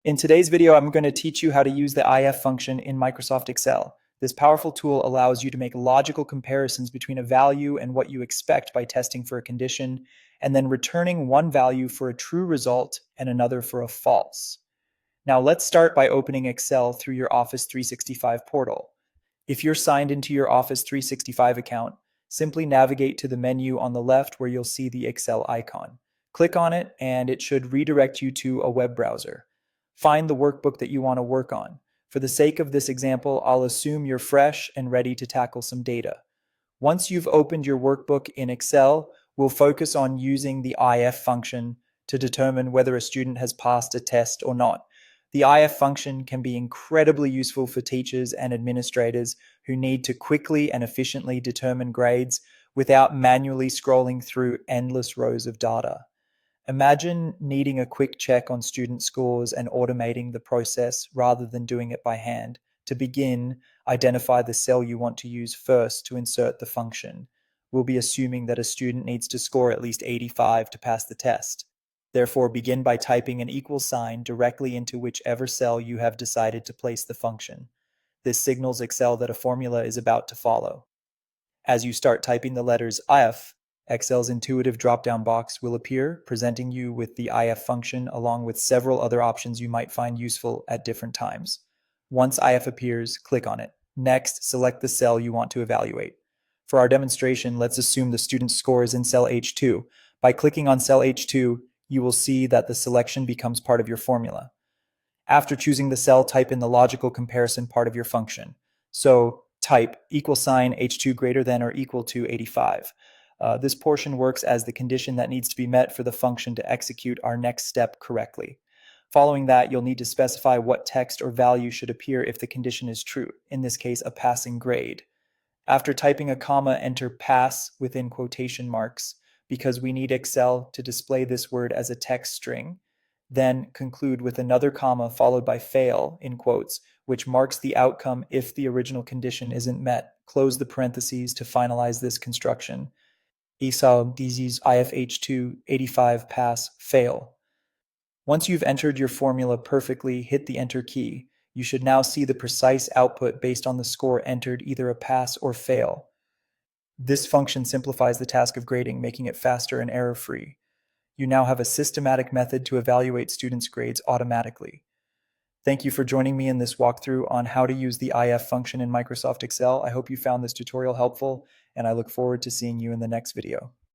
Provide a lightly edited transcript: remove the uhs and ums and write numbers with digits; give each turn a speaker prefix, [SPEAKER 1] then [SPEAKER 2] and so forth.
[SPEAKER 1] In today's video, I'm going to teach you how to use the if function in Microsoft Excel. This powerful tool allows you to make logical comparisons between a value and what you expect by testing for a condition, and then returning one value for a true result and another for a false. Now let's start by opening Excel through your Office 365 portal. If you're signed into your Office 365 account, simply navigate to the menu on the left where you'll see the Excel icon. Click on it and it should redirect you to a web browser. Find the workbook that you want to work on. For the sake of this example, I'll assume you're fresh and ready to tackle some data. Once you've opened your workbook in Excel, we'll focus on using the if function to determine whether a student has passed a test or not. The if function can be incredibly useful for teachers and administrators who need to quickly and efficiently determine grades without manually scrolling through endless rows of data. Imagine needing a quick check on student scores and automating the process rather than doing it by hand. To begin, identify the cell you want to use first to insert the function. We'll be assuming that a student needs to score at least 85 to pass the test. Therefore, begin by typing an equal sign directly into whichever cell you have decided to place the function. This signals Excel that a formula is about to follow. As you start typing the letters if, Excel's intuitive drop-down box will appear, presenting you with the if function along with several other options you might find useful at different times. Once if appears, click on it. Next, select the cell you want to evaluate. For our demonstration, let's assume the student's score is in cell H2. By clicking on cell H2, you will see that the selection becomes part of your formula. After choosing the cell, type in the logical comparison part of your function. So type =, H2 greater than or equal to 85. This portion works as the condition that needs to be met for the function to execute our next step correctly. Following that, you'll need to specify what text or value should appear if the condition is true, in this case, a passing grade. After typing a comma, enter pass within quotation marks, because we need Excel to display this word as a text string. Then conclude with another comma followed by fail, in quotes, which marks the outcome if the original condition isn't met. Close the parentheses to finalize this construction. ESAL disease IFH2 85 pass fail. Once you've entered your formula perfectly, hit the enter key. You should now see the precise output based on the score entered, either a pass or fail. This function simplifies the task of grading, making it faster and error-free. You now have a systematic method to evaluate students' grades automatically. Thank you for joining me in this walkthrough on how to use the if function in Microsoft Excel. I hope you found this tutorial helpful, and I look forward to seeing you in the next video.